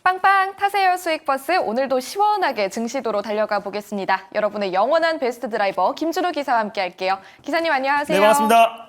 빵빵 타세요 수익버스 오늘도 시원하게 증시도로 달려가 보겠습니다. 여러분의 영원한 베스트 드라이버 김준호 기사와 함께 할게요. 기사님 안녕하세요. 네, 반갑습니다.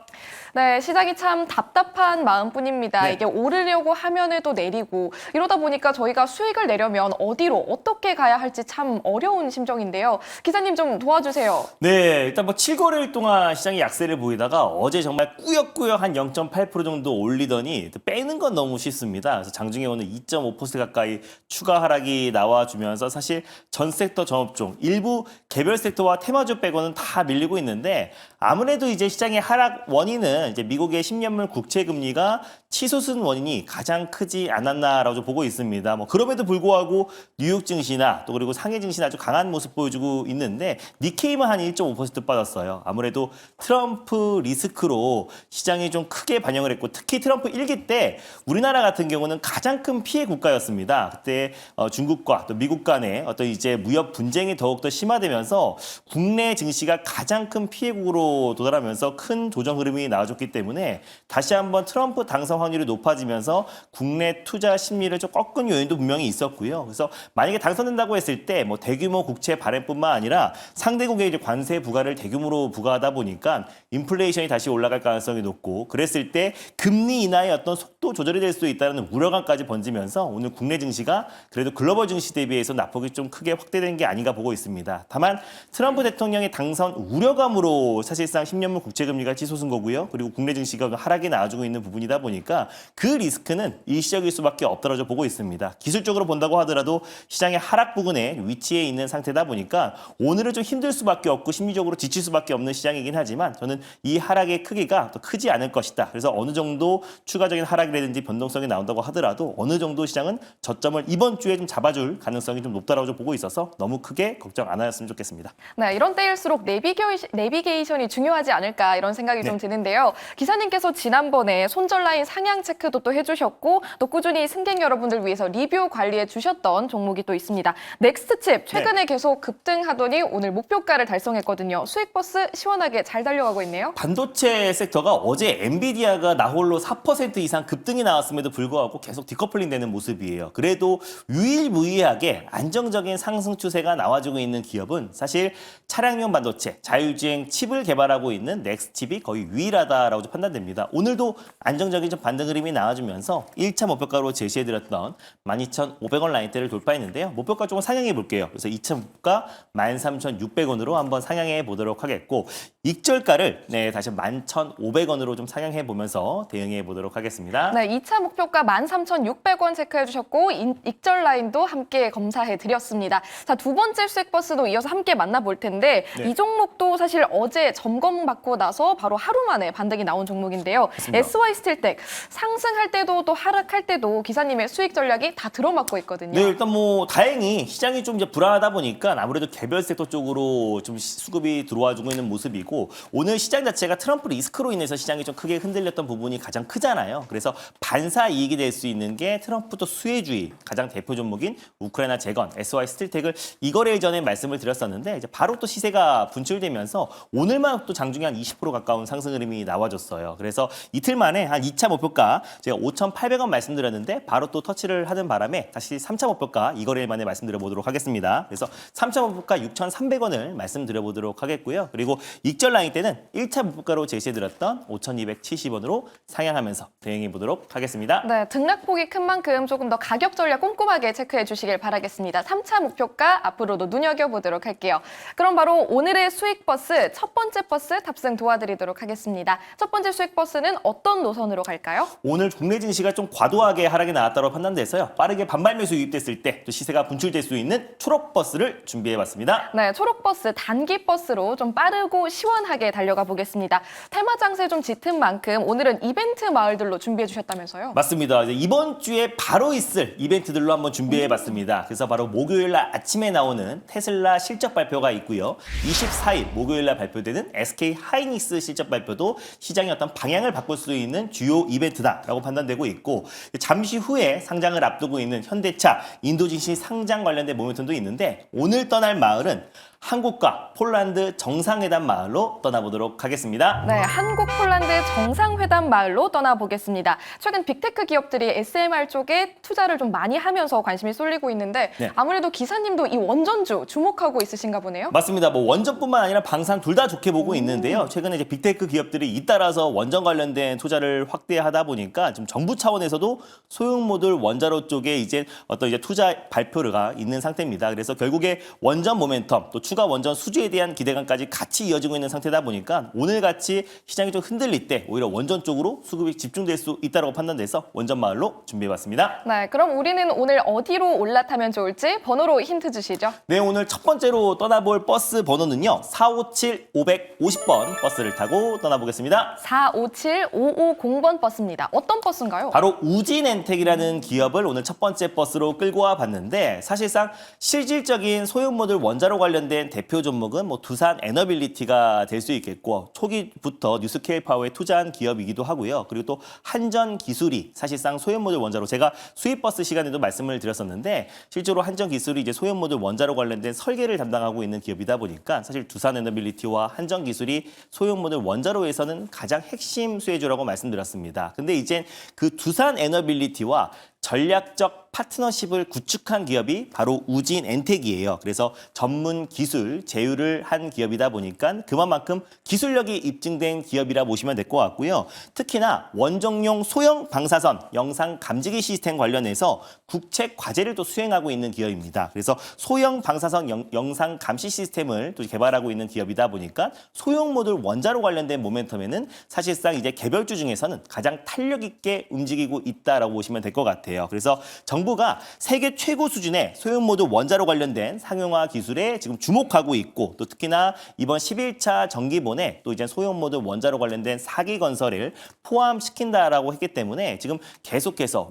네, 시장이 참 답답한 마음뿐입니다. 네. 이게 오르려고 하면은 또 내리고 이러다 보니까 저희가 수익을 내려면 어디로 어떻게 가야 할지 참 어려운 심정인데요. 기사님 좀 도와주세요. 네, 일단 뭐 7거래일 동안 시장이 약세를 보이다가 어제 정말 꾸역꾸역 한 0.8% 정도 올리더니 빼는 건 너무 쉽습니다. 그래서 장중에 오늘 2.5% 가까이 추가 하락이 나와주면서 사실 전 섹터 전업종 일부 개별 섹터와 테마주 빼고는 다 밀리고 있는데 아무래도 이제 시장의 하락 원인은 이제 미국의 10년물 국채 금리가 치솟은 원인이 가장 크지 않았나라고 보고 있습니다. 뭐 그럼에도 불구하고 뉴욕 증시나 또 그리고 상해 증시나 아주 강한 모습 보여주고 있는데 니케이만 한 1.5% 빠졌어요. 아무래도 트럼프 리스크로 시장이 좀 크게 반영을 했고 특히 트럼프 1기 때 우리나라 같은 경우는 가장 큰 피해 국가였습니다. 그때 중국과 또 미국 간의 어떤 이제 무역 분쟁이 더욱더 심화되면서 국내 증시가 가장 큰 피해국으로 도달하면서 큰 조정 흐름이 나와줬기 때문에 다시 한번 트럼프 당선 확률이 높아지면서 국내 투자 심리를 좀 꺾은 요인도 분명히 있었고요. 그래서 만약에 당선된다고 했을 때 뭐 대규모 국채 발행뿐만 아니라 상대국의 이제 관세 부과를 대규모로 부과하다 보니까 인플레이션이 다시 올라갈 가능성이 높고 그랬을 때 금리 인하의 어떤 속도 조절이 될 수 있다는 우려감까지 번지면서 오늘 국내 증시가 그래도 글로벌 증시 대비해서 낙폭이 좀 크게 확대된 게 아닌가 보고 있습니다. 다만 트럼프 대통령의 당선 우려감으로 사실상 10년물 국채 금리가 치솟은 거고요. 그리고 국내 증시가 하락이 나와주고 있는 부분이다 보니까 그 리스크는 일시적일 수밖에 없다고 보고 있습니다. 기술적으로 본다고 하더라도 시장의 하락 부근에 위치해 있는 상태다 보니까 오늘은 좀 힘들 수밖에 없고 심리적으로 지칠 수밖에 없는 시장이긴 하지만 저는 이 하락의 크기가 또 크지 않을 것이다. 그래서 어느 정도 추가적인 하락이라든지 변동성이 나온다고 하더라도 어느 정도 시장은 저점을 이번 주에 좀 잡아줄 가능성이 좀 높다고 보고 있어서 너무 크게 걱정 안 하셨으면 좋겠습니다. 네, 이런 때일수록 내비게이션이 중요하지 않을까 이런 생각이 좀 드는데요. 기사님께서 지난번에 손절 라인 상향 체크도 또 해주셨고 또 꾸준히 승객 여러분들 위해서 리뷰 관리해 주셨던 종목이 또 있습니다. 넥스트칩 최근에 계속 급등하더니 오늘 목표가를 달성했거든요. 수익버스 시원하게 잘 달려가고 있네요. 반도체 섹터가 어제 엔비디아가 나홀로 4% 이상 급등이 나왔음에도 불구하고 계속 디커플링 되는 모습이에요. 그래도 유일무이하게 안정적인 상승 추세가 나와주고 있는 기업은 사실 차량용 반도체, 자율주행 칩을 개발하고 있는 넥스칩이 거의 유일하다라고 판단됩니다. 오늘도 안정적인 좀 반등 흐름이 나와주면서 1차 목표가로 제시해드렸던 12,500원 라인대를 돌파했는데요. 목표가 조금 상향해 볼게요. 그래서 2차 목표가 13,600원으로 한번 상향해 보도록 하겠고 익절가를 다시 11,500원으로 좀 상향해 보면서 대응해 보도록 하겠습니다. 네, 2차 목표가 13,600원 체크해 주셨고 익절 라인도 함께 검사해 드렸습니다. 자, 두 번째 수익버스도 이어서 함께 만나볼 텐데 이 종목도 사실 어제 점검받고 나서 바로 하루 만에 반등이 나온 종목인데요. 맞습니다. SY스틸텍 상승할 때도 또 하락할 때도 기사님의 수익 전략이 다 들어맞고 있거든요. 네, 일단 뭐 다행히 시장이 좀 이제 불안하다 보니까 아무래도 개별 섹터 쪽으로 좀 수급이 들어와주고 있는 모습이고 오늘 시장 자체가 트럼프 리스크로 인해서 시장이 좀 크게 흔들렸던 부분이 가장 크잖아요. 그래서 반사 이익이 될 수 있는 게 트럼프 또 수혜주의 가장 대표 종목인 우크라이나 재건 SY스틸텍을 이 거래일 전에 말씀을 드렸었는데 이제 바로 또 시세가 분출되면서 오늘만 또 장중에 한 20% 가까운 상승 흐름이 나와줬어요. 그래서 이틀 만에 한 2차 목표가 제가 5,800원 말씀드렸는데 바로 또 터치를 하는 바람에 다시 3차 목표가 이 거래일 만에 말씀드려보도록 하겠습니다. 그래서 3차 목표가 6,300원을 말씀드려보도록 하겠고요. 그리고 익절 라인 때는 1차 목표가로 제시해드렸던 5,270원으로 상향하면서 대응해보도록 하겠습니다. 네, 등락폭이 큰 만큼 조금 더 가격 전략 꼼꼼하게 체크해 주시길 바라겠습니다. 3차 목표가 앞으로도 눈여겨보도록 할게요. 그럼 바로 오늘의 수익버스 첫 번째 버스 탑승 도와드리도록 하겠습니다. 첫 번째 수익버스는 어떤 노선으로 갈까요? 오늘 국내 증시가 좀 과도하게 하락이 나왔다고 판단돼서요. 빠르게 반발 매수 유입됐을 때 또 시세가 분출될 수 있는 초록버스를 준비해봤습니다. 네, 초록버스 단기 버스로 좀 빠르고 시원하게 달려가 보겠습니다. 테마 장세 좀 짙은 만큼 오늘은 이벤트 마을들로 준비해 주셨다면서요? 맞습니다. 이제 이번 주에 바로 있을 이벤트들로 한번 준비해봤습니다. 그래서 바로 목요일 날 아침에 나오는 테슬라 실적 발표가 있고요. 24일 목요일 날 발표되는 SK 하이닉스 실적 발표도 시장의 어떤 방향을 바꿀 수 있는 주요 이벤트다라고 판단되고 있고 잠시 후에 상장을 앞두고 있는 현대차, 인도진시 상장 관련된 모멘텀도 있는데 오늘 떠날 마을은 한국과 폴란드 정상회담 마을로 떠나보도록 하겠습니다. 네, 한국 폴란드 정상회담 마을로 떠나보겠습니다. 최근 빅테크 기업들이 SMR 쪽에 투자를 좀 많이 하면서 관심이 쏠리고 있는데 네. 아무래도 기사님도 이 원전주 주목하고 있으신가 보네요. 맞습니다. 뭐 원전뿐만 아니라 방산 둘 다 좋게 보고 있는데요. 최근에 이제 빅테크 기업들이 잇따라서 원전 관련된 투자를 확대하다 보니까 지금 정부 차원에서도 소형 모듈 원자로 쪽에 이제 어떤 이제 투자 발표가 있는 상태입니다. 그래서 결국에 원전 모멘텀 또 추가 원전 수주에 대한 기대감까지 같이 이어지고 있는 상태다 보니까 오늘 같이 시장이 좀 흔들릴 때 오히려 원전 쪽으로 수급이 집중될 수 있다고 판단돼서 원전 마을로 준비해봤습니다. 네, 그럼 우리는 오늘 어디로 올라타면 좋을지 번호로 힌트 주시죠. 네, 오늘 첫 번째로 떠나볼 버스 번호는요. 457-550번 버스를 타고 떠나보겠습니다. 457-550번 버스입니다. 어떤 버스인가요? 바로 우진엔텍이라는 기업을 오늘 첫 번째 버스로 끌고 와봤는데 사실상 실질적인 소형 모듈 원자로 관련된 대표 종목은 뭐 두산 에너빌리티가 될 수 있겠고 초기부터 뉴스케일 파워에 투자한 기업이기도 하고요. 그리고 또 한전 기술이 사실상 소형 모듈 원자로 제가 수입 버스 시간에도 말씀을 드렸었는데 실제로 한전 기술이 이제 소형 모듈 원자로 관련된 설계를 담당하고 있는 기업이다 보니까 사실 두산 에너빌리티와 한전 기술이 소형 모듈 원자로에서는 가장 핵심 수혜주라고 말씀드렸습니다. 근데 이제 그 두산 에너빌리티와 전략적 파트너십을 구축한 기업이 바로 우진엔텍이에요. 그래서 전문 기술, 제휴를 한 기업이다 보니까 그만큼 기술력이 입증된 기업이라 보시면 될 것 같고요. 특히나 원정용 소형 방사선 영상 감지기 시스템 관련해서 국책 과제를 또 수행하고 있는 기업입니다. 그래서 소형 방사선 영상 감시 시스템을 또 개발하고 있는 기업이다 보니까 소형 모듈 원자로 관련된 모멘텀에는 사실상 이제 개별주 중에서는 가장 탄력 있게 움직이고 있다라고 보시면 될 것 같아요. 그래서 정부가 세계 최고 수준의 소형 모듈 원자로 관련된 상용화 기술에 지금 주목하고 있고 또 특히나 이번 11차 정기본에 또 이제 소형 모듈 원자로 관련된 4기 건설을 포함시킨다라고 했기 때문에 지금 계속해서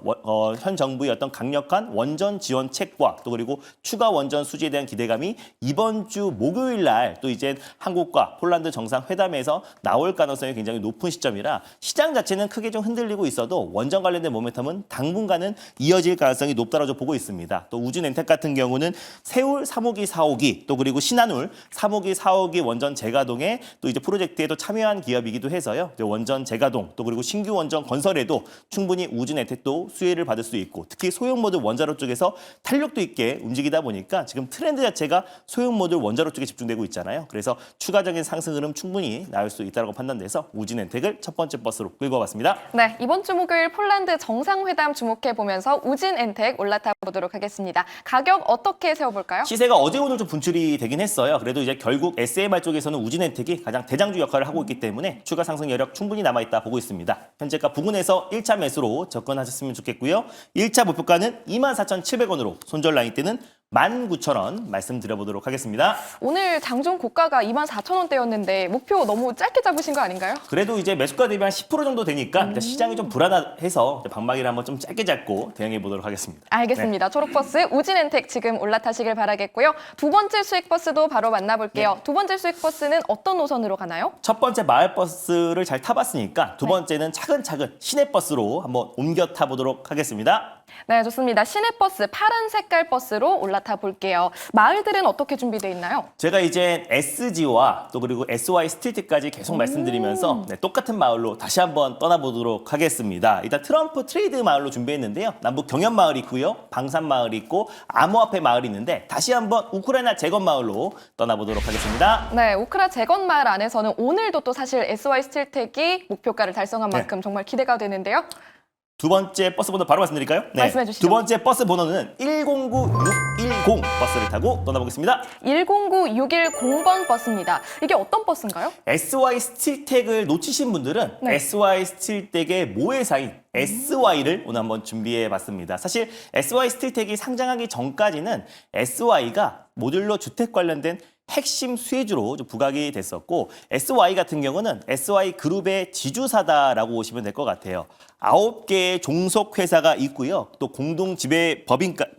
현 정부의 어떤 강력한 원전 지원책과 또 그리고 추가 원전 수주에 대한 기대감이 이번 주 목요일 날 또 이제 한국과 폴란드 정상회담에서 나올 가능성이 굉장히 높은 시점이라 시장 자체는 크게 좀 흔들리고 있어도 원전 관련된 모멘텀은 당분간은 이어질 가능성이 높다고 보고 있습니다. 또 우진엔텍 같은 경우는 세울 3호기, 4호기 또 그리고 신한울 3호기, 4호기 원전 재가동에 또 이제 프로젝트에도 참여한 기업이기도 해서요. 원전 재가동 또 그리고 신규 원전 건설에도 충분히 우진엔텍도 수혜를 받을 수 있고 특히 소형 모듈 원자로 쪽에서 탄력도 있게 움직이다 보니까 지금 트렌드 자체가 소형 모듈 원자로 쪽에 집중되고 있잖아요. 그래서 추가적인 상승 흐름 충분히 나올 수 있다고 판단돼서 우진엔텍을 첫 번째 버스로 끌고 와봤습니다. 네, 이번 주 목요일 폴란드 정상회담 주목해 보면서 우진엔텍 올라타 보도록 하겠습니다. 가격 어떻게 세워볼까요? 시세가 어제 오늘 좀 분출이 되긴 했어요. 그래도 이제 결국 SMR 쪽에서는 우진엔텍이 가장 대장주 역할을 하고 있기 때문에 추가 상승 여력 충분히 남아있다 보고 있습니다. 현재가 부근에서 1차 매수로 접근하셨으면 좋겠고요. 1차 목표가는 24,700원으로 손절 라인 때는 19,000원 말씀드려보도록 하겠습니다. 오늘 장중 고가가 24,000원대였는데 목표 너무 짧게 잡으신 거 아닌가요? 그래도 이제 매수가 대비 한 10% 정도 되니까 일단 시장이 좀 불안해서 방망이를 한번 좀 짧게 잡고 대응해 보도록 하겠습니다. 알겠습니다. 초록버스 우진엔텍 지금 올라타시길 바라겠고요. 두 번째 수익버스도 바로 만나볼게요. 두 번째 수익버스는 어떤 노선으로 가나요? 첫 번째 마을버스를 잘 타봤으니까 두 번째는 차근차근 시내버스로 한번 옮겨 타보도록 하겠습니다. 네, 좋습니다. 시내버스 파란 색깔 버스로 올라타 볼게요. 마을들은 어떻게 준비되어 있나요? 제가 이제 SG와 또 그리고 SY 스틸트까지 계속 말씀드리면서 똑같은 마을로 다시 한번 떠나보도록 하겠습니다. 일단 트럼프 트레이드 마을로 준비했는데요. 남북 경연 마을이 있고요. 방산 마을이 있고 암호화폐 마을이 있는데 다시 한번 우크라이나 재건 마을로 떠나보도록 하겠습니다. 네, 우크라 재건 마을 안에서는 오늘도 또 사실 SY 스틸텍이 목표가를 달성한 만큼 정말 기대가 되는데요. 두 번째 버스 번호 바로 말씀드릴까요? 말씀해 주시죠. 두 번째 버스 번호는 109610 버스를 타고 떠나보겠습니다. 109610번 버스입니다. 이게 어떤 버스인가요? SY 스틸텍을 놓치신 분들은 네. SY 스틸텍의 모회사인 SY를 오늘 한번 준비해봤습니다. 사실 SY 스틸텍이 상장하기 전까지는 SY가 모듈러 주택 관련된 핵심 수혜주로 좀 부각이 됐었고 SY 같은 경우는 SY 그룹의 지주사다라고 보시면 될 것 같아요. 9개의 종속 회사가 있고요. 또 공동 지배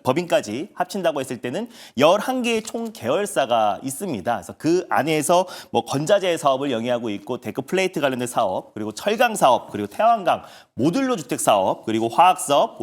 법인까지 합친다고 했을 때는 11개의 총 계열사가 있습니다. 그래서 그 안에서 뭐 건자재 사업을 영위하고 있고 데크 플레이트 관련된 사업, 그리고 철강 사업, 그리고 태양광, 모듈러 주택 사업, 그리고 화학 사업,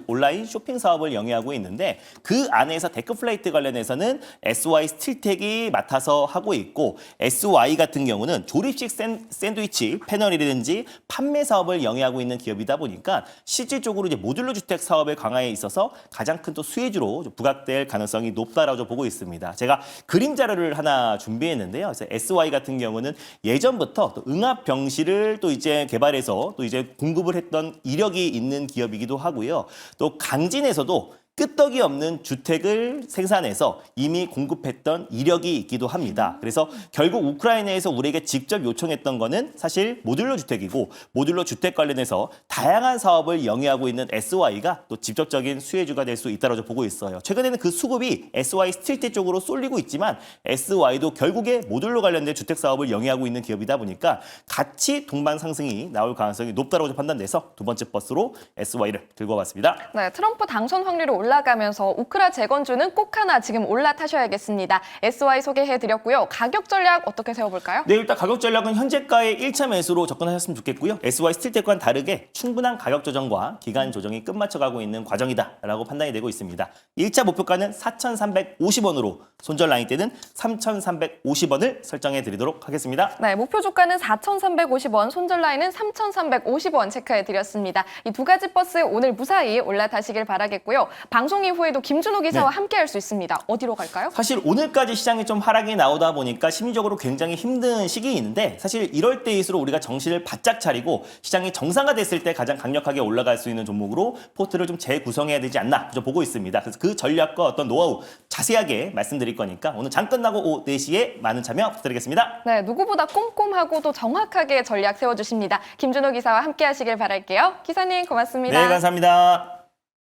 온라인 쇼핑 사업을 영위하고 있는데 그 안에서 데크 플레이트 관련해서는 SY 스틸텍이 맡아서 하고 있고 SY 같은 경우는 조립식 샌드위치 패널이라든지 판매 사업을 영위하고 있는 기업이다 보니까 실질적으로 이제 모듈러 주택 사업의 강화에 있어서 가장 큰 또 수혜주로 부각될 가능성이 높다라고 보고 있습니다. 제가 그림 자료를 하나 준비했는데요. 그래서 SY 같은 경우는 예전부터 또 응압 병실을 또 이제 개발해서 또 이제 공급을 했던 이력이 있는 기업이기도 하고요. 또 강진에서도 끄떡이 없는 주택을 생산해서 이미 공급했던 이력이 있기도 합니다. 그래서 결국 우크라이나에서 우리에게 직접 요청했던 거는 사실 모듈러 주택이고 모듈러 주택 관련해서 다양한 사업을 영위하고 있는 SY가 또 직접적인 수혜주가 될 수 있다고 보고 있어요. 최근에는 그 수급이 SY 스틸텍 쪽으로 쏠리고 있지만 SY도 결국에 모듈러 관련된 주택 사업을 영위하고 있는 기업이다 보니까 같이 동반 상승이 나올 가능성이 높다고 판단돼서 두 번째 버스로 SY를 들고 와봤습니다. 네, 트럼프 당선 확률이 올라가면서 우크라 재건주는 꼭 하나 지금 올라타셔야겠습니다. SY 소개해드렸고요. 가격 전략 어떻게 세워볼까요? 네, 일단 가격 전략은 현재가의 1차 매수로 접근하셨으면 좋겠고요. SY 스틸텍과는 다르게 충분한 가격 조정과 기간 조정이 끝마쳐가고 있는 과정이다라고 판단이 되고 있습니다. 1차 목표가는 4,350원으로 손절 라인 때는 3,350원을 설정해 드리도록 하겠습니다. 네, 목표 주가는 4,350원, 손절 라인은 3,350원 체크해드렸습니다. 이 두 가지 버스 오늘 무사히 올라타시길 바라겠고요. 방송 이후에도 김준호 기사와 함께할 수 있습니다. 어디로 갈까요? 사실 오늘까지 시장이 좀 하락이 나오다 보니까 심리적으로 굉장히 힘든 시기인데 사실 이럴 때일수록 우리가 정신을 바짝 차리고 시장이 정상화됐을 때 가장 강력하게 올라갈 수 있는 종목으로 포트를 좀 재구성해야 되지 않나 보고 있습니다. 그래서 그 전략과 어떤 노하우 자세하게 말씀드릴 거니까 오늘 장 끝나고 오후 4시에 많은 참여 부탁드리겠습니다. 네, 누구보다 꼼꼼하고도 정확하게 전략 세워주십니다. 김준호 기사와 함께하시길 바랄게요. 기사님 고맙습니다. 네, 감사합니다.